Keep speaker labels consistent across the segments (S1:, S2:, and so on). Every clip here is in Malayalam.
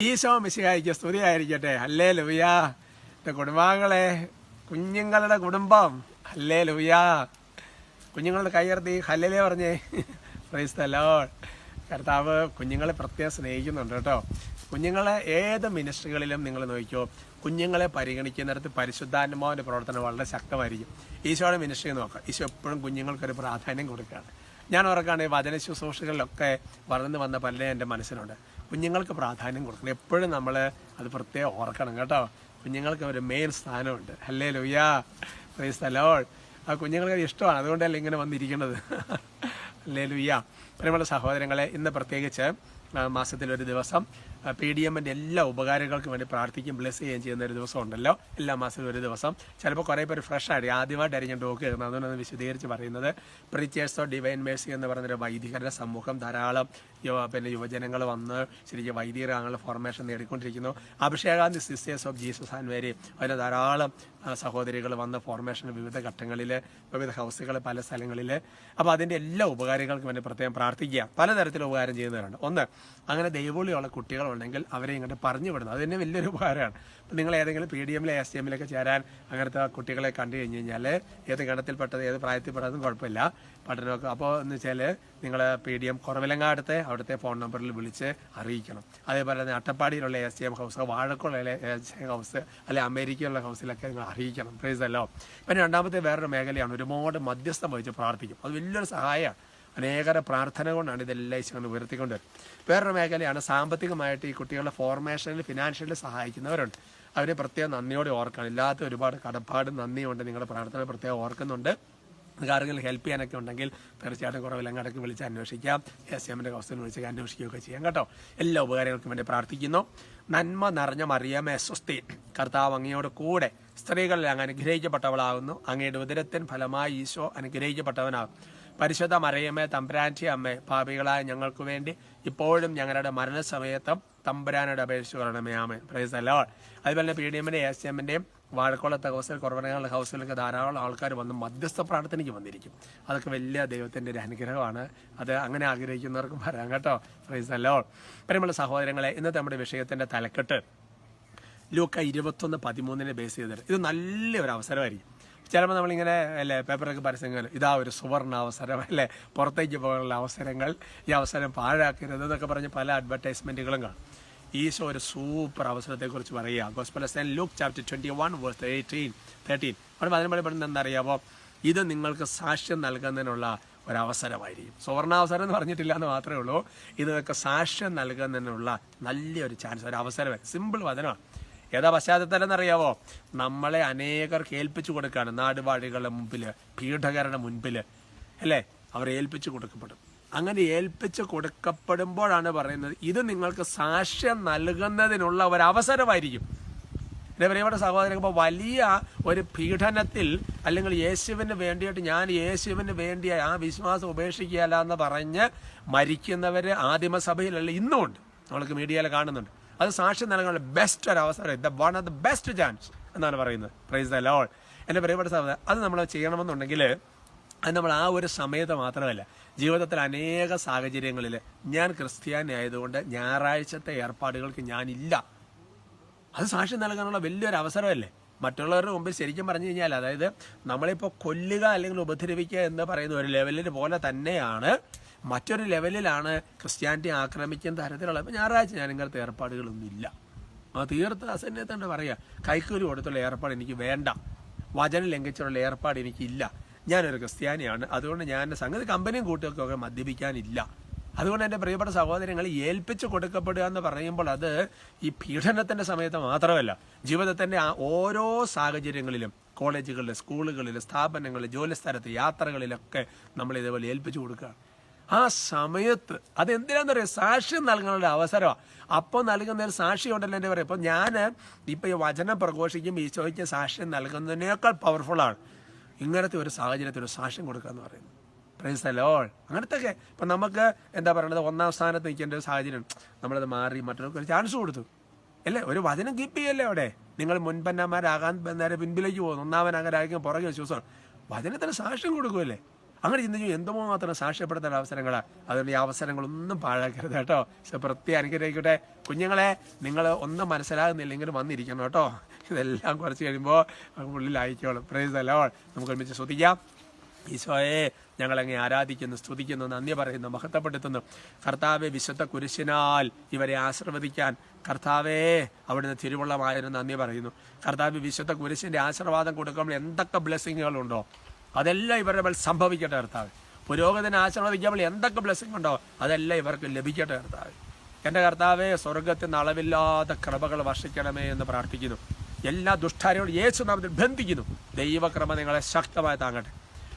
S1: ഈശോ മിശിഹായിക്ക് സ്തുതിയായിരിക്കട്ടെ. ഹല്ലേലൂയ. കുടുംബാംഗങ്ങളെ, കുഞ്ഞുങ്ങളുടെ കുടുംബം, ഹല്ലേലൂയ. കുഞ്ഞുങ്ങളുടെ കയ്യർത്തി ഹല്ലേലൂയ പറഞ്ഞേ. Price the Lord. കർത്താവ് കുഞ്ഞുങ്ങളെ പ്രത്യേകം സ്നേഹിക്കുന്നുണ്ട് കേട്ടോ. കുഞ്ഞുങ്ങളെ ഏത് മിനിസ്ട്രികളിലും നിങ്ങൾ നോക്കിയോ, കുഞ്ഞുങ്ങളെ പരിഗണിക്കുന്നിടത്ത് പരിശുദ്ധാത്മാവിൻ്റെ പ്രവർത്തനം വളരെ ശക്തമായിരിക്കും. ഈശോയുടെ മിനിസ്ട്രി നോക്കാം, ഈശോ എപ്പോഴും കുഞ്ഞുങ്ങൾക്കൊരു പ്രാധാന്യം കൊടുക്കുകയാണ്. ഞാൻ ഓർക്കാണ് വചന ശുശ്രൂഷകളിലൊക്കെ വളർന്നു വന്ന പലരും എൻ്റെ മനസ്സിലുണ്ട്. കുഞ്ഞുങ്ങൾക്ക് പ്രാധാന്യം കൊടുക്കണം, എപ്പോഴും നമ്മൾ അത് പ്രത്യേകം ഓർക്കണം കേട്ടോ. കുഞ്ഞുങ്ങൾക്ക് ഒരു മെയിൻ സ്ഥാനമുണ്ട്. ഹല്ലേലൂയ. Price the Lord. ആ കുഞ്ഞുങ്ങൾക്ക് ഇഷ്ടമാണ്, അതുകൊണ്ടല്ലേ ഇങ്ങനെ വന്നിരിക്കുന്നത്. ഹല്ലേലൂയ. പ്രിയമുള്ള സഹോദരങ്ങളെ, ഇന്ന് പ്രത്യേകിച്ച് മാസത്തിലൊരു ദിവസം PDMൻ്റെ എല്ലാ ഉപകാരങ്ങൾക്കും വേണ്ടി പ്രാർത്ഥിക്കും, ബ്ലെസ് ചെയ്യുകയും ചെയ്യുന്ന ഒരു ദിവസം ഉണ്ടല്ലോ. എല്ലാ മാസത്തിലും ഒരു ദിവസം. ചിലപ്പോൾ കുറേ പേര് ഫ്രഷ് ആയിട്ട് ആദ്യമായിട്ടായിരിക്കും ഞാൻ ടോക്ക് കേൾക്കുന്നത്, അതുകൊണ്ടാണ് വിശദീകരിച്ച് പറയുന്നത്. പ്രീച്ചേഴ്സ് ഓഫ് ഡിവൈൻ മേഴ്സി എന്ന് പറയുന്നൊരു വൈദികരുടെ സമൂഹം, ധാരാളം യുവജനങ്ങൾ വന്ന് ശരിക്കും വൈദികരാങ്ങളുടെ ഫോർമേഷൻ നേടിക്കൊണ്ടിരിക്കുന്നു. അഭിഷേകാന്തി sisters of Jesus and Mary, അതിന് ധാരാളം സഹോദരികൾ വന്ന് ഫോർമേഷൻ വിവിധ ഘട്ടങ്ങളിൽ, വിവിധ ഹൗസുകൾ, പല സ്ഥലങ്ങളിൽ. അപ്പോൾ അതിൻ്റെ എല്ലാ ഉപകാരങ്ങൾക്കും വേണ്ടി പ്രത്യേകം പ്രാർത്ഥിക്കുക. പലതരത്തിലും ഉപകാരം ചെയ്യുന്നവരുണ്ട്. ഒന്ന്, അങ്ങനെ ദൈവവിളിയുള്ള കുട്ടികളുണ്ടെങ്കിൽ അവരെ ഇങ്ങോട്ട് പറഞ്ഞു വിടുന്നത്, അത് തന്നെ വലിയൊരു ഉപകാരമാണ്. അപ്പം നിങ്ങൾ ഏതെങ്കിലും PDMയിലെ STMയിലൊക്കെ ചേരാൻ അങ്ങനത്തെ കുട്ടികളെ കണ്ടു കഴിഞ്ഞ് കഴിഞ്ഞാൽ, ഏത് ഗണത്തിൽപ്പെട്ടത് ഏത് പ്രായത്തിൽപ്പെട്ടതും കുഴപ്പമില്ല, പഠനമൊക്കെ. അപ്പോൾ എന്ന് വെച്ചാൽ നിങ്ങൾ PDM കുറവിലങ്ങാടത്തെ അവിടുത്തെ ഫോൺ നമ്പറിൽ വിളിച്ച് അറിയിക്കണം. അതേപോലെ തന്നെ അട്ടപ്പാടിയിലുള്ള STM ഹൗസ്, വാഴക്കുളയിലെ STM ഹൗസ്, അല്ലെ അമേരിക്കയിലുള്ള ഹൗസിലൊക്കെ നിങ്ങൾ അറിയിക്കണം. Price the Lord. പിന്നെ രണ്ടാമത്തെ വേറൊരു മേഖലയാണ്, ഒരുപാട് മധ്യസ്ഥം വഹിച്ച് പ്രാർത്ഥിക്കും. അത് വലിയൊരു സഹായമാണ്. അനേകര പ്രാർത്ഥന കൊണ്ടാണ് ഇതെല്ലാം ഈശോ ഉയർത്തിക്കൊണ്ട് വരും. വേറൊരു മേഖലയാണ് സാമ്പത്തികമായിട്ട് ഈ കുട്ടികളുടെ ഫോർമേഷനിൽ ഫിനാൻഷ്യലി സഹായിക്കുന്നവരുണ്ട്. അവരെ പ്രത്യേകം നന്ദിയോടെ ഓർക്കണം. ഇല്ലാത്ത ഒരുപാട് കടപ്പാടും നന്ദിയുണ്ട്. നിങ്ങളുടെ പ്രാർത്ഥന പ്രത്യേകം ഓർക്കുന്നുണ്ട്. ആരെങ്കിലും ഹെൽപ്പ് ചെയ്യാനൊക്കെ ഉണ്ടെങ്കിൽ തീർച്ചയായിട്ടും കുറവിലങ്ങടക്ക് വിളിച്ച് അന്വേഷിക്കാം. STMൻ്റെ ഹൗസിൽ വിളിച്ച് അന്വേഷിക്കുകയൊക്കെ ചെയ്യാം കേട്ടോ. എല്ലാ ഉപകാരങ്ങൾക്കും വേണ്ടി പ്രാർത്ഥിക്കുന്നു. നന്മ നിറഞ്ഞ മറിയമേ സ്വസ്തി, കർത്താവ് അങ്ങയോട് കൂടെ സ്ത്രീകളിൽ അങ്ങ് അനുഗ്രഹിക്കപ്പെട്ടവളാകുന്നു. അങ്ങയുടെ ഉദരത്തിൻ ഫലമായി ഈശോ അനുഗ്രഹിക്കപ്പെട്ടവനാകും. പരിശുദ്ധ മറിയമേ തമ്പുരാൻ്റെ അമ്മേ, പാപികളായ ഞങ്ങൾക്ക് വേണ്ടി ഇപ്പോഴും ഞങ്ങളുടെ മരണസമയത്തും തമ്പുരാനോട് അപേക്ഷിച്ച് പറയണമേ. ആമേൻ. Praise the lord. അതുപോലെ തന്നെ PDMൻ്റെ STMൻ്റെയും വാഴക്കുളത്തെ ഹൗസിൽ, കുറവനങ്ങളുടെ ഹൗസിലൊക്കെ ധാരാളം ആൾക്കാർ വന്ന് മധ്യസ്ഥ പ്രാർത്ഥനയ്ക്ക് വന്നിരിക്കും. അതൊക്കെ വലിയ ദൈവത്തിൻ്റെ ഒരു അനുഗ്രഹമാണ്. അത് അങ്ങനെ ആഗ്രഹിക്കുന്നവർക്കും വരാം കേട്ടോ. Price the Lord. പ്രിയമുള്ള സഹോദരങ്ങളെ, ഇന്നത്തെ നമ്മുടെ വിഷയത്തിൻ്റെ തലക്കെട്ട് ലൂക്ക 21:13 ബേസ് ചെയ്തിട്ട്, ഇത് നല്ലൊരു അവസരമായിരിക്കും. ചിലപ്പോൾ നമ്മളിങ്ങനെ അല്ലേ പേപ്പറൊക്കെ പരസ്യങ്ങൾ, ഇതാ ഒരു സുവർണ അവസരം, അല്ലേ പുറത്തേക്ക് പോകാനുള്ള അവസരങ്ങൾ, ഈ അവസരം പാഴാക്കരുത് എന്നൊക്കെ പറഞ്ഞ് പല അഡ്വർടൈസ്മെൻറ്റുകളും കാണും. ഈശോ ഒരു സൂപ്പർ അവസരത്തെക്കുറിച്ച് പറയുക. Gospel of saint Luke chapter 21:13 അവിടെ അതിനുവേണ്ടി പറയുന്നത് എന്താ അറിയാമോ? ഇത് നിങ്ങൾക്ക് സാക്ഷ്യം നൽകുന്നതിനുള്ള ഒരവസരമായിരിക്കും. സുവർണാവസരം എന്ന് പറഞ്ഞിട്ടില്ല എന്ന് മാത്രമേ ഉള്ളൂ. ഇത് നിങ്ങൾക്ക് സാക്ഷ്യം നൽകുന്നതിനുള്ള നല്ലൊരു ചാൻസ്, ഒരു അവസരം. സിമ്പിൾ വചനമാണ്. ഏതാ പശ്ചാത്തലം എന്നറിയാവോ? നമ്മളെ അനേകർക്ക് ഏൽപ്പിച്ചു കൊടുക്കുകയാണ്. നാടുവാഴികളുടെ മുമ്പിൽ, പീഡകരുടെ മുൻപിൽ, അല്ലേ, അവർ ഏൽപ്പിച്ചു കൊടുക്കപ്പെടും. അങ്ങനെ ഏൽപ്പിച്ച് കൊടുക്കപ്പെടുമ്പോഴാണ് പറയുന്നത്, ഇത് നിങ്ങൾക്ക് സാക്ഷ്യം നൽകുന്നതിനുള്ള ഒരവസരമായിരിക്കും. എൻ്റെ പ്രിയപ്പെട്ട സഹോദരൻ, ഇപ്പോൾ വലിയ ഒരു പീഡനത്തിൽ, അല്ലെങ്കിൽ യേശുവിന് വേണ്ടിയിട്ട് ഞാൻ യേശുവിന് വേണ്ടി ആ വിശ്വാസം ഉപേക്ഷിക്കുകയല്ല എന്ന് പറഞ്ഞ് മരിക്കുന്നവർ ആദിമസഭയിലല്ല ഇന്നും ഉണ്ട്. നമ്മൾക്ക് മീഡിയയിൽ കാണുന്നുണ്ട്. അത് സാക്ഷ്യം നൽകാനുള്ള ബെസ്റ്റ് ഒരു അവസരം, one of the best chance എന്നാണ് പറയുന്നത്. Price the Lord. എൻ്റെ പ്രിയപ്പെട്ട സഹോദരൻ, അത് നമ്മൾ ചെയ്യണമെന്നുണ്ടെങ്കിൽ അത് നമ്മൾ ആ ഒരു സമയത്ത് മാത്രമല്ല, ജീവിതത്തിൽ അനേക സാഹചര്യങ്ങളിൽ, ഞാൻ ക്രിസ്ത്യാനി ആയതുകൊണ്ട് ഞായറാഴ്ചത്തെ ഏർപ്പാടുകൾക്ക് ഞാനില്ല, അത് സാക്ഷ്യം നൽകാനുള്ള വലിയൊരു അവസരമല്ലേ. മറ്റുള്ളവരുടെ മുമ്പിൽ ശരിക്കും പറഞ്ഞു കഴിഞ്ഞാൽ, അതായത് നമ്മളിപ്പോൾ കൊല്ലുക അല്ലെങ്കിൽ ഉപദ്രവിക്കുക എന്ന് പറയുന്ന ഒരു ലെവലിൽ പോലെ തന്നെയാണ്, മറ്റൊരു ലെവലിലാണ് ക്രിസ്ത്യാനിറ്റി ആക്രമിക്കുന്ന തരത്തിലുള്ള. ഇപ്പോൾ ഞായറാഴ്ച ഞാൻ ഇങ്ങനത്തെ ഏർപ്പാടുകളൊന്നും ഇല്ല. തീർത്ത് അസന്നത്തോണ്ട് പറയുക, കൈക്കൂലി കൊടുത്തുള്ള ഏർപ്പാട് എനിക്ക് വേണ്ട, വചനം ലംഘിച്ചുള്ള ഏർപ്പാട് എനിക്കില്ല, ഞാനൊരു ക്രിസ്ത്യാനിയാണ്, അതുകൊണ്ട് ഞാൻ സംഗതി കമ്പനിയും കൂട്ടുകൾക്കൊക്കെ മദ്യപിക്കാനില്ല. അതുകൊണ്ട് എൻ്റെ പ്രിയപ്പെട്ട സഹോദരങ്ങൾ, ഏൽപ്പിച്ച് കൊടുക്കപ്പെടുക എന്ന് പറയുമ്പോൾ അത് ഈ പീഡനത്തിൻ്റെ സമയത്ത് മാത്രമല്ല, ജീവിതത്തിൻ്റെ ഓരോ സാഹചര്യങ്ങളിലും, കോളേജുകളിൽ, സ്കൂളുകളിൽ, സ്ഥാപനങ്ങളിൽ, ജോലിസ്ഥലത്ത്, യാത്രകളിലൊക്കെ നമ്മൾ ഇതേപോലെ ഏൽപ്പിച്ചു കൊടുക്കുക. ആ സമയത്ത് അതെന്തിനാന്ന് പറയുക, സാക്ഷ്യം നൽകാനുള്ള അവസരമാണ്. അപ്പോൾ നൽകുന്ന ഒരു സാക്ഷ്യം ഉണ്ടല്ലോ. എൻ്റെ പറയും, ഇപ്പോൾ ഞാൻ ഇപ്പോൾ ഈ വചനം പ്രഘോഷിക്കും, ഈശോയ്ക്ക് സാക്ഷ്യം നൽകുന്നതിനേക്കാൾ പവർഫുള്ളാണ് ഇങ്ങനത്തെ ഒരു സാഹചര്യത്തിൽ ഒരു സാക്ഷ്യം കൊടുക്കുക എന്ന് പറയുന്നത്. Price the Lord. അങ്ങനത്തെയൊക്കെ ഇപ്പം നമുക്ക് എന്താ പറയുന്നത്, ഒന്നാം സ്ഥാനത്ത് നിൽക്കേണ്ട ഒരു സാഹചര്യം, നമ്മളത് മാറി മറ്റൊരു ചാൻസ് കൊടുത്തു, അല്ലേ? ഒരു വചനം കീപ്പ് ചെയ്യല്ലേ അവിടെ. നിങ്ങൾ മുൻപന്നമാരാകാൻ നേരെ പിൻപിലേക്ക് പോകുന്നു, ഒന്നാമനാകാരായിരിക്കും പുറകെ വിശ്വാസമാണ്. വചനത്തിന് സാക്ഷ്യം കൊടുക്കുമല്ലേ. അങ്ങനെ ചിന്തിച്ചു എന്തുമാത്രം സാക്ഷ്യപ്പെടുത്തേണ്ട അവസരങ്ങളാണ്. അതുകൊണ്ട് ഈ അവസരങ്ങളൊന്നും പാഴാക്കരുത് കേട്ടോ. പ്രത്യേകം അനുഗ്രഹിക്കട്ടെ. കുഞ്ഞുങ്ങളെ, നിങ്ങൾ ഒന്നും മനസ്സിലാകുന്നില്ലെങ്കിലും വന്നിരിക്കണം കേട്ടോ. ഇതെല്ലാം കുറച്ച് കഴിയുമ്പോൾ ഉള്ളിലായിക്കോളും. Price the Lord. നമുക്ക് ഒരുമിച്ച് സ്തുതിക്കാം. ഈശോയെ, ഞങ്ങളങ്ങ് ആരാധിക്കുന്നു, സ്തുതിക്കുന്നു, നന്ദി പറയുന്നു, മഹത്വപ്പെടുത്തുന്നു. കർത്താവെ, വിശുദ്ധ കുരിശിനാൽ ഇവരെ ആശീർവദിക്കാൻ കർത്താവേ അവിടുന്ന് തിരുവുള്ളമായിരുന്നു നന്ദി പറയുന്നു. കർത്താവ്, വിശുദ്ധ കുരിശിൻ്റെ ആശീർവാദം കൊടുക്കുമ്പോൾ എന്തൊക്കെ ബ്ലെസ്സിങ്ങുകളുണ്ടോ അതെല്ലാം ഇവരുടെ മേൽ സംഭവിക്കട്ടെ കർത്താവ്. പുരോഗതിനെ ആശീർവദിക്കുമ്പോൾ എന്തൊക്കെ ബ്ലെസ്സിങ് ഉണ്ടോ അതെല്ലാം ഇവർക്ക് ലഭിക്കട്ടെ കർത്താവ്. എൻ്റെ കർത്താവെ, സ്വർഗത്തിൽ നിന്ന് അളവില്ലാത്ത കൃപകൾ വർഷിക്കണമേ എന്ന് പ്രാർത്ഥിക്കുന്നു. എല്ലാ ദുഷ്ടാരോടും യേശുനാമത്തിൽ ബന്ധിക്കുന്നു. ദൈവകൃപ നിങ്ങളെ ശക്തമായി താങ്ങട്ടെ.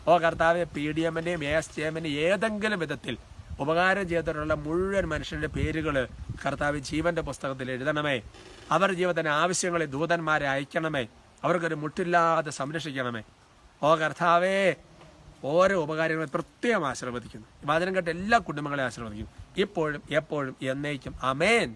S1: ഓ കർത്താവെ, PDMൻ്റെയും ASTMൻ്റെയും ഏതെങ്കിലും വിധത്തിൽ ഉപകാരം ചെയ്തിട്ടുള്ള മുഴുവൻ മനുഷ്യരുടെ പേരുകൾ കർത്താവ് ജീവന്റെ പുസ്തകത്തിൽ എഴുതണമേ. അവരുടെ ജീവിതത്തിന് ആവശ്യങ്ങളിൽ ദൂതന്മാരെ അയക്കണമേ. അവർക്കൊരു മുട്ടില്ലാതെ സംരക്ഷിക്കണമേ. ഓ കർത്താവേ, ഓരോ ഉപകാരങ്ങളെ പ്രത്യേകം ആശീർവദിക്കുന്നു. വചനം കേട്ട എല്ലാ കുടുംബങ്ങളെ ആശീർവദിക്കുന്നു, ഇപ്പോഴും എപ്പോഴും എന്നേക്കും. ആമേൻ.